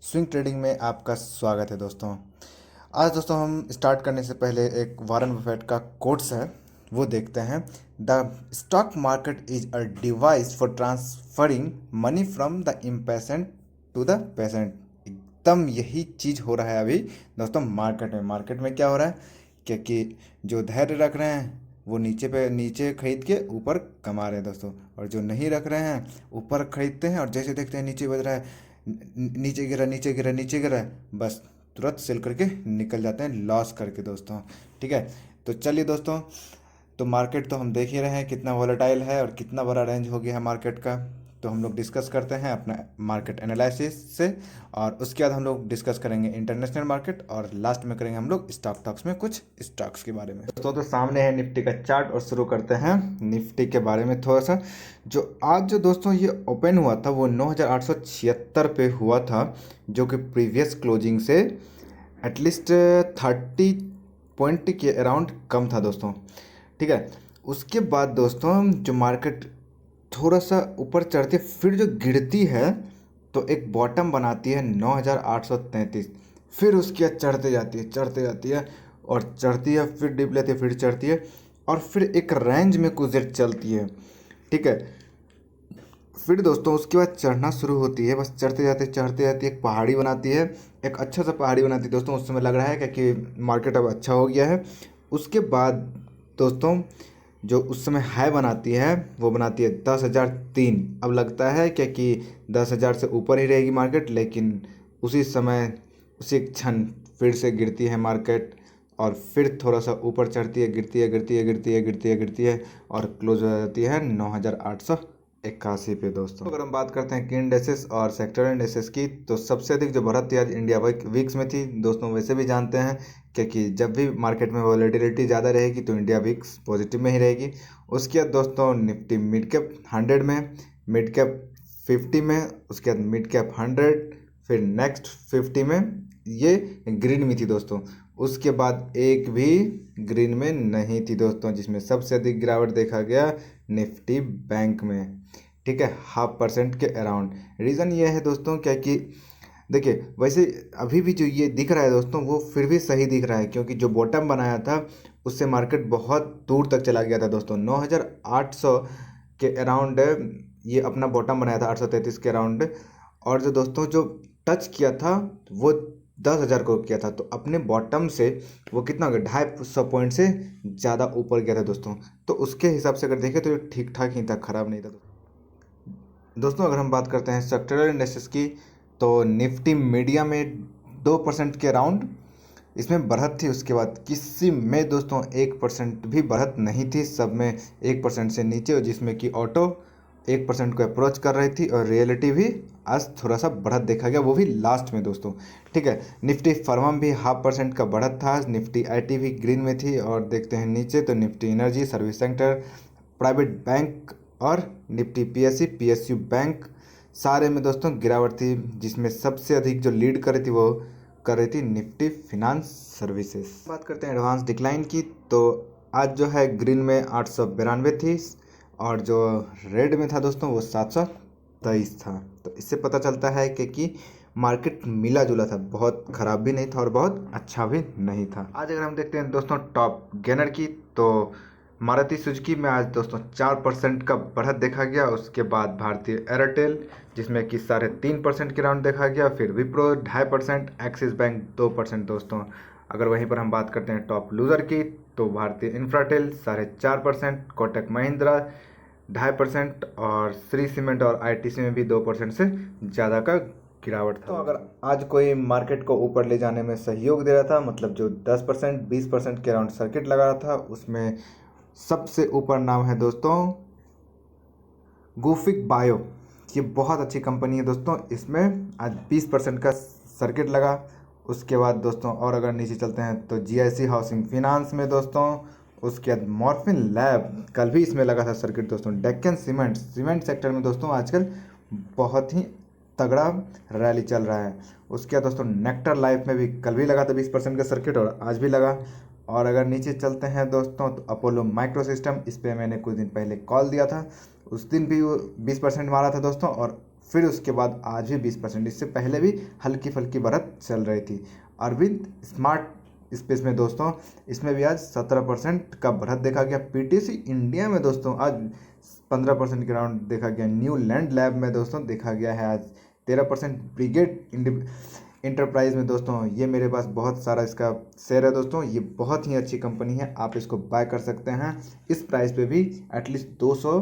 Swing trading में आपका स्वागत है दोस्तों। आज दोस्तों हम स्टार्ट करने से पहले एक वॉरेन बफेट का कोट्स है वो देखते हैं। The stock market is a device for transferring money from the impatient to the patient. एकदम यही चीज़ हो रहा है अभी दोस्तों मार्केट में क्या हो रहा है, क्योंकि जो धैर्य रख रहे हैं वो नीचे खरीद के ऊपर कमा रहे हैं दोस्तों, और जो नहीं रख रहे हैं ऊपर खरीदते हैं और जैसे देखते हैं नीचे बज रहा है, नीचे गिरा नीचे गिरा नीचे गिरा, बस तुरंत सेल करके निकल जाते हैं लॉस करके दोस्तों। ठीक है, तो चलिए दोस्तों, तो मार्केट तो हम देख ही रहे हैं कितना वॉलेटाइल है और कितना बड़ा रेंज हो गया है मार्केट का। तो हम लोग डिस्कस करते हैं अपना मार्केट एनालिसिस से, और उसके बाद हम लोग डिस्कस करेंगे इंटरनेशनल मार्केट, और लास्ट में करेंगे हम लोग स्टॉक टॉक्स में कुछ स्टॉक्स के बारे में। तो सामने है निफ्टी का चार्ट, और शुरू करते हैं निफ्टी के बारे में थोड़ा सा। जो आज जो दोस्तों ये ओपन हुआ था वो 9876 पे हुआ था, जो कि प्रीवियस क्लोजिंग से एटलीस्ट 30 पॉइंट के अराउंड कम था दोस्तों। ठीक है, उसके बाद दोस्तों जो मार्केट थोड़ा सा ऊपर चढ़ती है फिर जो गिरती है तो एक बॉटम बनाती है 9833, फिर उसके बाद चढ़ते जाती है और चढ़ती है, फिर डिप लेती है, फिर चढ़ती है, और फिर एक रेंज में कुछ देर चलती है। ठीक है, फिर दोस्तों उसके बाद चढ़ना शुरू होती है, बस चढ़ते जाते एक पहाड़ी बनाती है, एक अच्छा सा पहाड़ी बनाती है दोस्तों। उस समय लग रहा है क्योंकि मार्केट अब अच्छा हो गया है। उसके बाद दोस्तों जो उस समय हाई बनाती है वो बनाती है 10,003। अब लगता है क्योंकि 10,000 से ऊपर ही रहेगी मार्केट, लेकिन उसी समय उसी क्षण फिर से गिरती है मार्केट, और फिर थोड़ा सा ऊपर चढ़ती है, गिरती है और क्लोज हो जाती है 9,881 पे दोस्तों। अगर हम बात करते हैं की इंडेसेस और सेक्टर इंडेसेस की, तो सबसे अधिक जो बढ़त थी आज इंडिया वीक्स में थी दोस्तों। वैसे भी जानते हैं क्योंकि जब भी मार्केट में वॉलेटिलिटी ज़्यादा रहेगी तो इंडिया वीक्स पॉजिटिव में ही रहेगी। उसके बाद दोस्तों निफ्टी मिड कैप 100 में, मिड कैप 50 में, उसके बाद मिड कैप 100, फिर नेक्स्ट 50 में, ये ग्रीन में थी दोस्तों। उसके बाद एक भी ग्रीन में नहीं थी दोस्तों, जिसमें सबसे अधिक गिरावट देखा गया निफ्टी बैंक में। ठीक है, 0.5% के अराउंड। रीज़न ये है दोस्तों क्योंकि देखिए वैसे अभी भी जो ये दिख रहा है दोस्तों वो फिर भी सही दिख रहा है, क्योंकि जो बॉटम बनाया था उससे मार्केट बहुत दूर तक चला गया था दोस्तों। 9,800 के अराउंड ये अपना बॉटम बनाया था, 833 के अराउंड। और जो दोस्तों जो टच किया था वो 10,000 को किया था, तो अपने बॉटम से वो कितना हो गया, 250 पॉइंट से ज़्यादा ऊपर गया था दोस्तों। तो उसके हिसाब से अगर देखें तो ये ठीक ठाक ही था, ख़राब नहीं था दोस्तों। अगर हम बात करते हैं सेक्टरल इंडेक्सेस की, तो निफ्टी मीडिया में 2% के अराउंड इसमें बढ़त थी। उसके बाद किसी में दोस्तों 1% भी बढ़त नहीं थी, सब में 1% से नीचे, जिसमें कि ऑटो 1% को अप्रोच कर रही थी, और रियलिटी भी आज थोड़ा सा बढ़त देखा गया, वो भी लास्ट में दोस्तों। ठीक है, निफ्टी फर्म भी 0.5% का बढ़त था। निफ्टी आईटी भी ग्रीन में थी। और देखते हैं नीचे तो Nifty energy, service sector, private bank और निफ्टी पीएसयू बैंक, सारे में दोस्तों गिरावट थी, जिसमें सबसे अधिक जो लीड कर रही थी वो कर रही थी निफ्टी फिनांस सर्विसेज। बात करते हैं एडवांस डिक्लाइन की, तो आज जो है ग्रीन में 892 थी, और जो रेड में था दोस्तों वो 723 था। तो इससे पता चलता है कि मार्केट मिला जुला था, बहुत ख़राब भी नहीं था और बहुत अच्छा भी नहीं था। आज अगर हम देखते हैं दोस्तों टॉप गेनर की, तो मारुति सुजुकी में आज दोस्तों 4% का बढ़त देखा गया। उसके बाद भारतीय एयरटेल, जिसमें कि 3.5% के राउंड देखा गया, फिर विप्रो 2.5%, एक्सिस बैंक 2% दोस्तों। अगर वहीं पर हम बात करते हैं टॉप लूज़र की, तो भारतीय इंफ्राटेल 4.5%, कोटक महिंद्रा 2.5%, और श्री सीमेंट और आईटीसी में भी 2% से ज़्यादा का गिरावट था। तो अगर आज कोई मार्केट को ऊपर ले जाने में सहयोग दे रहा था, मतलब जो 10% 20% के अराउंड सर्किट लगा रहा था, उसमें सबसे ऊपर नाम है दोस्तों गुफिक बायो। ये बहुत अच्छी कंपनी है दोस्तों, इसमें आज 20% का सर्किट लगा। उसके बाद दोस्तों और अगर नीचे चलते हैं तो जीआईसी हाउसिंग फाइनेंस में दोस्तों, उसके बाद मॉर्फिन लैब कल भी इसमें लगा था सर्किट दोस्तों। डेक्कन सीमेंट सेक्टर में दोस्तों आजकल बहुत ही तगड़ा रैली चल रहा है। उसके बाद दोस्तों नेक्टर लाइफ में भी कल भी लगा था 20% का सर्किट, और आज भी लगा। और अगर नीचे चलते हैं दोस्तों तो अपोलो माइक्रो सिस्टम, इस पर मैंने कुछ दिन पहले कॉल दिया था, उस दिन भी वो 20% मारा था दोस्तों, और फिर उसके बाद आज भी 20%, इससे पहले भी हल्की फुल्की बढ़त चल रही थी। अरविंद स्मार्ट स्पेस में दोस्तों इसमें भी आज 17% का बढ़त देखा गया। पीटीसी इंडिया में दोस्तों आज 15% के राउंड देखा गया। न्यू लैंड लैब में दोस्तों देखा गया है आज 13%। ब्रिगेड इंटरप्राइज में दोस्तों ये मेरे पास बहुत सारा इसका शेयर है दोस्तों, ये बहुत ही अच्छी कंपनी है, आप इसको बाय कर सकते हैं। इस प्राइस पे भी एटलीस्ट 200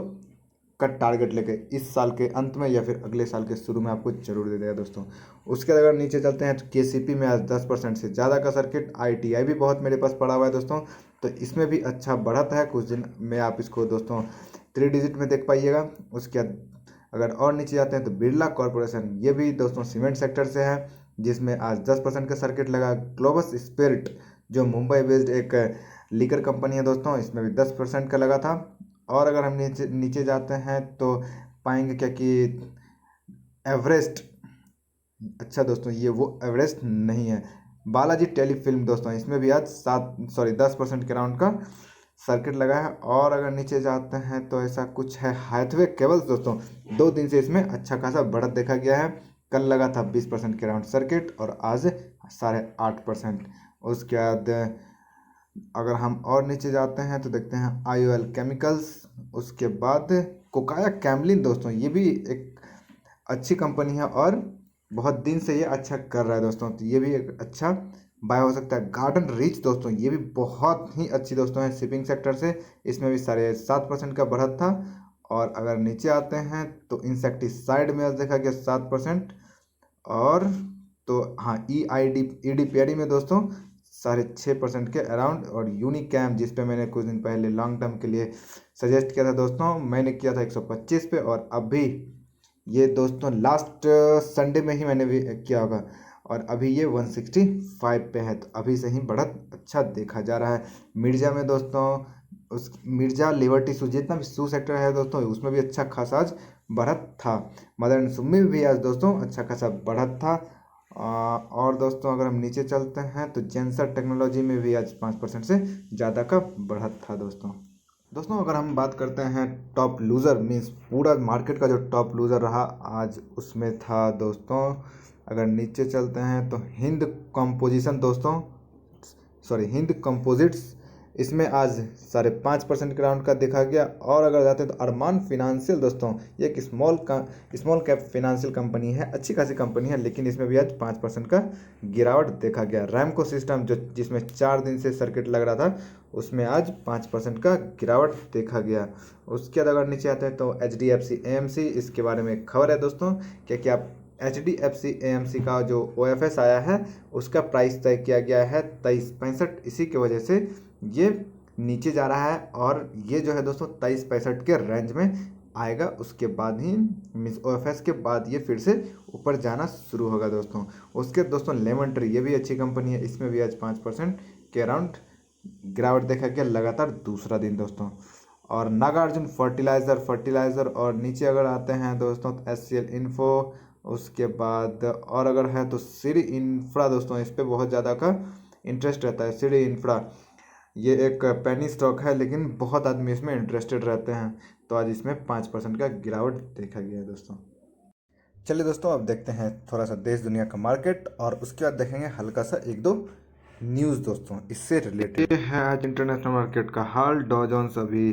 का टारगेट लेके इस साल के अंत में या फिर अगले साल के शुरू में आपको जरूर दे देगा दोस्तों। उसके अगर नीचे चलते हैं तो केसीपी में आज 10% से ज़्यादा का सर्किट। आईटीआई भी बहुत मेरे पास पड़ा हुआ है दोस्तों, तो इसमें भी अच्छा बढ़त है। कुछ दिन में आप इसको दोस्तों 3 डिजिट में देख पाइएगा। उसके बाद अगर और नीचे जाते हैं तो बिरला कॉरपोरेशन, ये भी दोस्तों सीमेंट सेक्टर से है, जिसमें आज 10% का सर्किट लगा। ग्लोबस स्पिरिट जो मुंबई बेस्ड एक लीकर कंपनी है दोस्तों, इसमें भी 10% का लगा था। और अगर हम नीचे नीचे जाते हैं तो पाएंगे क्या कि एवरेस्ट, अच्छा दोस्तों ये वो एवरेस्ट नहीं है। बालाजी टेलीफिल्म दोस्तों इसमें भी आज 10% के राउंड का सर्किट लगा है। और अगर नीचे जाते हैं तो ऐसा कुछ है। हैथवे केबल्स दोस्तों 2 दिन से इसमें अच्छा खासा बढ़त देखा गया है। कल लगा था 20% के राउंड सर्किट और आज 8.5%। उसके बाद अगर हम और नीचे जाते हैं तो देखते हैं आईओएल केमिकल्स। उसके बाद कोकाया कैमलिन दोस्तों, ये भी एक अच्छी कंपनी है और बहुत दिन से ये अच्छा कर रहा है दोस्तों, तो ये भी एक अच्छा बाय हो सकता है। गार्डन रिच दोस्तों ये भी बहुत ही अच्छी दोस्तों है शिपिंग सेक्टर से, इसमें भी 7.5% का बढ़त था। और अगर नीचे आते हैं तो इंसेक्टिसाइड में आज देखा गया 7%। और तो हाँ ईडीपीआई में दोस्तों 6.5% के अराउंड। और यूनिकैम जिस पे मैंने कुछ दिन पहले लॉन्ग टर्म के लिए सजेस्ट किया था दोस्तों, मैंने किया था 125 पे, और अभी ये दोस्तों लास्ट संडे में ही मैंने भी किया होगा, और अभी ये 165 पे है, तो अभी से ही बढ़त अच्छा देखा जा रहा है। मिर्जा में दोस्तों उस मिर्जा लिबर्टी शू जितना भी शू सेक्टर है दोस्तों उसमें भी अच्छा खासा आज बढ़त था। मदर एंड सुमी में भी आज दोस्तों अच्छा खासा बढ़त था। और दोस्तों अगर हम नीचे चलते हैं तो जेंसर टेक्नोलॉजी में भी आज 5% से ज़्यादा का बढ़त था दोस्तों अगर हम बात करते हैं टॉप लूज़र मीन्स पूरा मार्केट का जो टॉप लूज़र रहा आज उसमें था दोस्तों, अगर नीचे चलते हैं तो हिंद कंपोजिट्स, इसमें आज 5.5% के राउंड का देखा गया। और अगर जाते हैं तो अरमान फिनेंशियल दोस्तों, ये एक स्मॉल कैप फिनेंशियल कंपनी है, अच्छी खासी कंपनी है, लेकिन इसमें भी आज 5% का गिरावट देखा गया। रैमको सिस्टम जो जिसमें 4 दिन से सर्किट लग रहा था उसमें आज 5% का गिरावट देखा गया। उसके बाद अगर नीचे आते हैं तो HDFC AMC, इसके बारे में खबर है दोस्तों क्या आप HDFC AMC का जो OFS आया है उसका प्राइस तय किया गया है 23.65, इसी की वजह से ये नीचे जा रहा है। और ये जो है दोस्तों 23.65 के रेंज में आएगा, उसके बाद ही मीन्स OFS के बाद ये फिर से ऊपर जाना शुरू होगा दोस्तों। उसके दोस्तों लेमन ट्री, ये भी अच्छी कंपनी है, इसमें भी आज 5% के अराउंड गिरावट देखा गया लगातार दूसरा दिन दोस्तों। और नागार्जुन फर्टिलाइज़र और नीचे अगर आते हैं दोस्तों तो SCL इन्फो, उसके बाद और अगर है तो सिरी इंफ्रा दोस्तों, इस पर बहुत ज़्यादा का इंटरेस्ट रहता है। सिरी इंफ्रा ये एक पेनी स्टॉक है लेकिन बहुत आदमी इसमें इंटरेस्टेड रहते हैं, तो आज इसमें 5% का गिरावट देखा गया है दोस्तों। चलिए दोस्तों अब देखते हैं थोड़ा सा देश दुनिया का मार्केट और उसके बाद देखेंगे हल्का सा 1-2 न्यूज़ दोस्तों इससे रिलेटेड। ये है आज इंटरनेशनल मार्केट का हाल। डॉ जोन्स अभी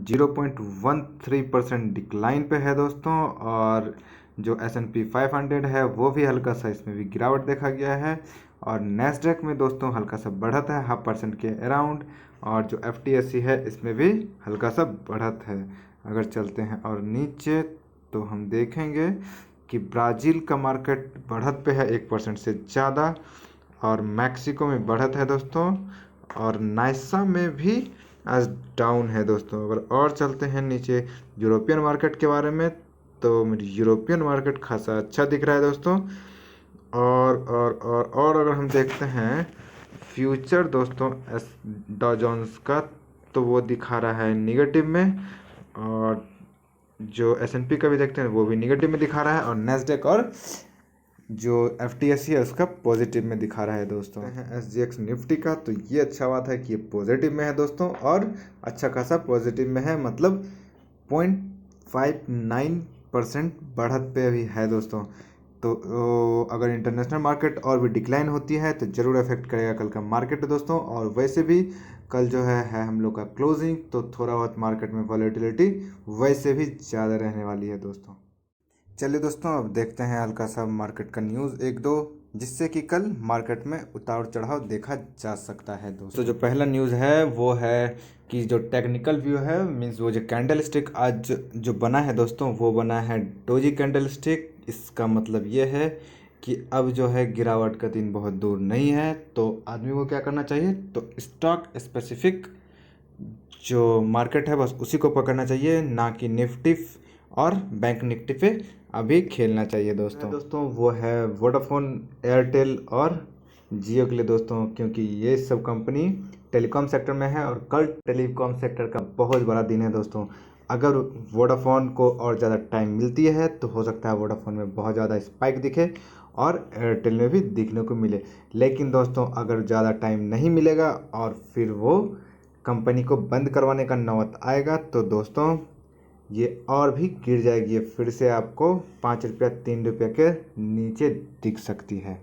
0.13% डिक्लाइन पे है दोस्तों, और जो S&P 500 है वो भी हल्का सा इसमें भी गिरावट देखा गया है। और नैस्डैक में दोस्तों हल्का सा बढ़त है 0.5% के अराउंड, और जो FTSE है इसमें भी हल्का सा बढ़त है। अगर चलते हैं और नीचे तो हम देखेंगे कि ब्राज़ील का मार्केट बढ़त पे है 1% से ज़्यादा, और मैक्सिको में बढ़त है दोस्तों, और नाइसा में भी आज डाउन है दोस्तों। अगर और चलते हैं नीचे यूरोपियन मार्केट के बारे में, तो यूरोपियन मार्केट खासा अच्छा दिख रहा है दोस्तों। और अगर हम देखते हैं फ्यूचर दोस्तों डॉ जोन्स का, तो वो दिखा रहा है निगेटिव में, और जो S&P का भी देखते हैं वो भी निगेटिव में दिखा रहा है, और नैस्डैक और जो FTSE है उसका पॉजिटिव में दिखा रहा है दोस्तों। SGX निफ्टी का, तो ये अच्छा बात है कि ये पॉजिटिव में है दोस्तों, और अच्छा खासा पॉजिटिव में है, मतलब 0.59 परसेंट बढ़त पे अभी है दोस्तों। तो अगर इंटरनेशनल मार्केट और भी डिक्लाइन होती है तो ज़रूर अफेक्ट करेगा कल का मार्केट दोस्तों। और वैसे भी कल जो है हम लोग का क्लोजिंग, तो थोड़ा बहुत मार्केट में वॉलेटिलिटी वैसे भी ज़्यादा रहने वाली है दोस्तों। चलिए दोस्तों, अब देखते हैं हल्का सा मार्केट का न्यूज़ एक दो, जिससे कि कल मार्केट में उतार चढ़ाव देखा जा सकता है दोस्तों। जो पहला न्यूज़ है वो है कि जो टेक्निकल व्यू है, मीन्स वो जो कैंडल स्टिक आज जो बना है दोस्तों, वो बना है डोजी कैंडल स्टिक। इसका मतलब ये है कि अब जो है गिरावट का दिन बहुत दूर नहीं है। तो आदमी को क्या करना चाहिए, तो स्टॉक स्पेसिफिक जो मार्केट है बस उसी को पकड़ना चाहिए, ना कि निफ्टी और बैंक निफ्टी पे अभी खेलना चाहिए दोस्तों। वो है वोडाफोन, एयरटेल और जियो के लिए दोस्तों, क्योंकि ये सब कंपनी टेलीकॉम सेक्टर में है और कल टेलीकॉम सेक्टर का बहुत बड़ा दिन है दोस्तों। अगर वोडाफोन को और ज़्यादा टाइम मिलती है तो हो सकता है वोडाफोन में बहुत ज़्यादा स्पाइक दिखे और एयरटेल में भी दिखने को मिले। लेकिन दोस्तों अगर ज़्यादा टाइम नहीं मिलेगा और फिर वो कंपनी को बंद करवाने का नौबत आएगा तो दोस्तों ये और भी गिर जाएगी। ये फिर से आपको 5 रुपया 3 रुपया के नीचे दिख सकती है।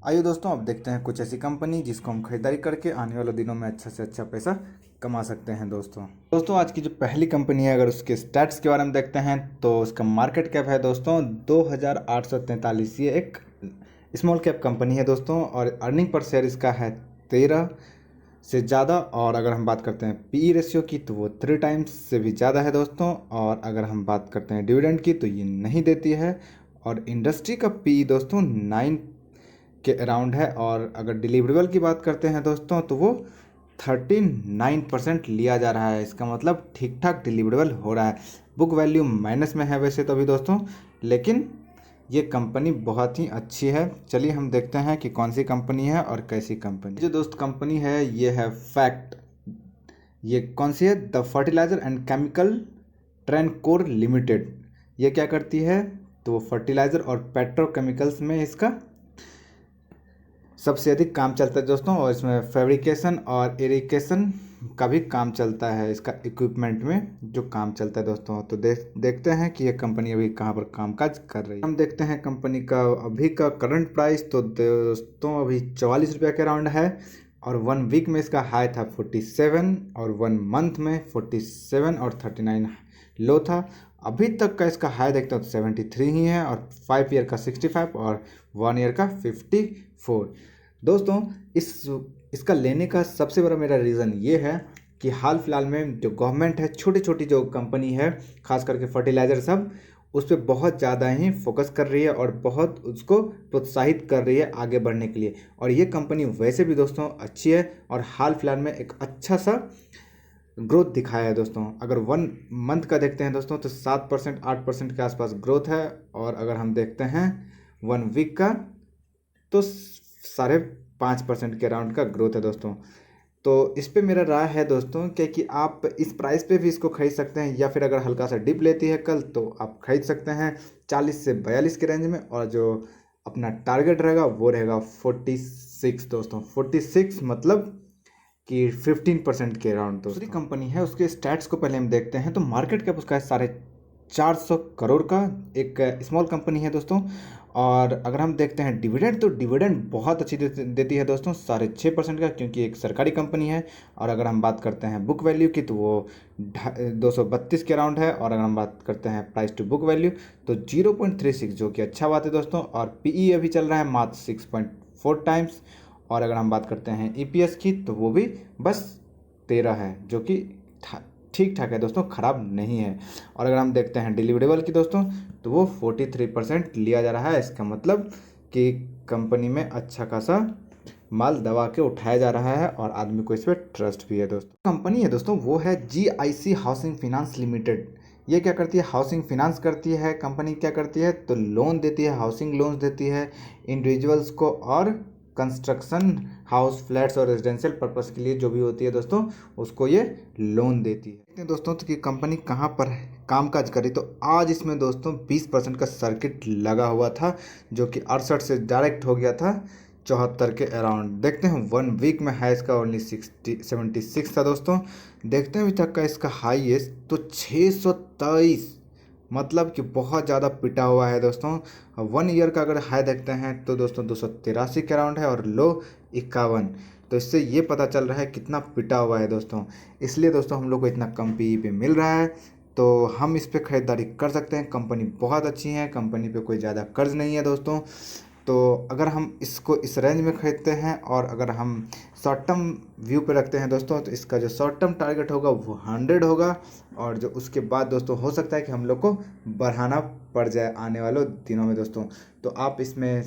आइए दोस्तों, अब देखते हैं कुछ ऐसी कंपनी जिसको हम खरीदारी करके आने वाले दिनों में अच्छा से अच्छा पैसा कमा सकते हैं दोस्तों आज की जो पहली कंपनी है, अगर उसके स्टैट्स के बारे में देखते हैं तो उसका मार्केट कैप है दोस्तों 2843। ये एक स्मॉल कैप कंपनी है दोस्तों और अर्निंग पर शेयर इसका है 13 से ज़्यादा। और अगर हम बात करते हैं पीई रेशियो की तो वो 3 टाइम्स से भी ज़्यादा है दोस्तों। और अगर हम बात करते हैं डिविडेंड की तो ये नहीं देती है। और इंडस्ट्री का पीई दोस्तों 9 के अराउंड है। और अगर डिलीवरेबल की बात करते हैं दोस्तों तो वो 39% लिया जा रहा है। इसका मतलब ठीक ठाक डिलीवरेबल हो रहा है। बुक वैल्यू माइनस में है वैसे तो अभी दोस्तों, लेकिन ये कंपनी बहुत ही अच्छी है। चलिए हम देखते हैं कि कौन सी कंपनी है और कैसी कंपनी। जो दोस्त कंपनी है ये है फैक्ट। ये कौन सी है, the fertiliser and chemical Travancore limited. ये क्या करती है, तो वो फर्टिलाइज़र और पेट्रोकेमिकल्स में इसका सबसे अधिक काम चलता है दोस्तों। और इसमें फैब्रिकेशन और इरिगेशन का भी काम चलता है, इसका इक्विपमेंट में जो काम चलता है दोस्तों। तो देखते हैं कि ये कंपनी अभी कहाँ पर कामकाज कर रही है। हम देखते हैं कंपनी का अभी का करंट प्राइस, तो दोस्तों अभी 44 रुपया के अराउंड है। और 1 वीक में इसका हाई था 47 और 1 मंथ में 47 और 39 लो था। अभी तक का इसका हाई देखते हो तो 73 ही है और 5 ईयर का 65 और 1 ईयर का 54। दोस्तों इसका लेने का सबसे बड़ा मेरा रीज़न ये है कि हाल फिलहाल में जो गवर्नमेंट है छोटी छोटी जो कंपनी है खास करके फर्टिलाइज़र सब उस पर बहुत ज़्यादा ही फोकस कर रही है और बहुत उसको प्रोत्साहित कर रही है आगे बढ़ने के लिए। और ये कंपनी वैसे भी दोस्तों अच्छी है और हाल फिलहाल में एक अच्छा सा ग्रोथ दिखाया है दोस्तों। अगर 1 मंथ का देखते हैं दोस्तों तो 7% 8% के आसपास ग्रोथ है। और अगर हम देखते हैं 1 वीक का तो 5.5% के अराउंड का ग्रोथ है दोस्तों। तो इस पे मेरा राय है दोस्तों कि आप इस प्राइस पे भी इसको खरीद सकते हैं, या फिर अगर हल्का सा डिप लेती है कल तो आप खरीद सकते हैं 40 से 42 के रेंज में। और जो अपना टारगेट रहेगा वो रहेगा 46 दोस्तों। 46 मतलब कि 15% के अराउंड। दूसरी कंपनी है उसके स्टैट्स को पहले हम देखते हैं। तो मार्केट कैप उसका है 450 करोड़ का, एक स्मॉल कंपनी है दोस्तों। और अगर हम देखते हैं डिविडेंड तो डिविडेंड बहुत अच्छी देती है दोस्तों 6.5% का, क्योंकि एक सरकारी कंपनी है। और अगर हम बात करते हैं बुक वैल्यू की तो वो 232 के अराउंड है। और अगर हम बात करते हैं प्राइस टू बुक वैल्यू तो 0.36, जो कि अच्छा बात है दोस्तों। और पीई अभी चल रहा है मात्र 6.4 टाइम्स। और अगर हम बात करते हैं ईपीएस की तो वो भी बस 13 है, जो कि ठीक ठाक है दोस्तों, ख़राब नहीं है। और अगर हम देखते हैं डिलीवरेबल की दोस्तों तो वो 43% लिया जा रहा है। इसका मतलब कि कंपनी में अच्छा खासा माल दबा के उठाया जा रहा है और आदमी को इस पर ट्रस्ट भी है दोस्तों। कंपनी है दोस्तों वो है जीआईसी हाउसिंग फाइनेंस लिमिटेड। ये क्या करती है, हाउसिंग फाइनेंस करती है। कंपनी क्या करती है, तो लोन देती है, हाउसिंग लोन्स देती है इंडिविजुअल्स को और कंस्ट्रक्शन हाउस फ्लैट्स और रेजिडेंशियल पर्पस के लिए जो भी होती है दोस्तों उसको ये लोन देती है। देखते हैं दोस्तों तो कि कंपनी कहाँ पर कामकाज करी। तो आज इसमें दोस्तों 20% का सर्किट लगा हुआ था, जो कि 68 से डायरेक्ट हो गया था 74 के अराउंड। देखते हैं 1 वीक में हाई इसका ओनली 76 था दोस्तों। देखते हैं अभी तक का इसका हाई है तो 623 मतलब कि बहुत ज़्यादा पिटा हुआ है दोस्तों। 1 ईयर का अगर हाई देखते हैं तो दोस्तों 283 के अराउंड है और लो 51। तो इससे ये पता चल रहा है कितना पिटा हुआ है दोस्तों। इसलिए दोस्तों हम लोग को इतना कम पी पे मिल रहा है, तो हम इस पे ख़रीदारी कर सकते हैं। कंपनी बहुत अच्छी है, कंपनी पे कोई ज़्यादा कर्ज नहीं है दोस्तों। तो अगर हम इसको इस रेंज में ख़रीदते हैं और अगर हम शॉर्ट टर्म व्यू पे रखते हैं दोस्तों, तो इसका जो शॉर्ट टर्म टारगेट होगा वो 100 होगा। और जो उसके बाद दोस्तों हो सकता है कि हम लोग को बढ़ाना पड़ जाए आने वाले दिनों में दोस्तों। तो आप इसमें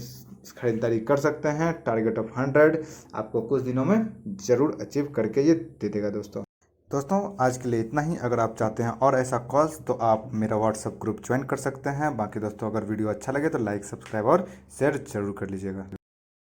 ख़रीदारी कर सकते हैं। टारगेट ऑफ 100 आपको कुछ दिनों में ज़रूर अचीव करके ये दे देगा दोस्तों। दोस्तों आज के लिए इतना ही। अगर आप चाहते हैं और ऐसा कॉल्स तो आप मेरा व्हाट्सएप ग्रुप ज्वाइन कर सकते हैं। बाकी दोस्तों अगर वीडियो अच्छा लगे तो लाइक, सब्सक्राइब और शेयर जरूर कर लीजिएगा।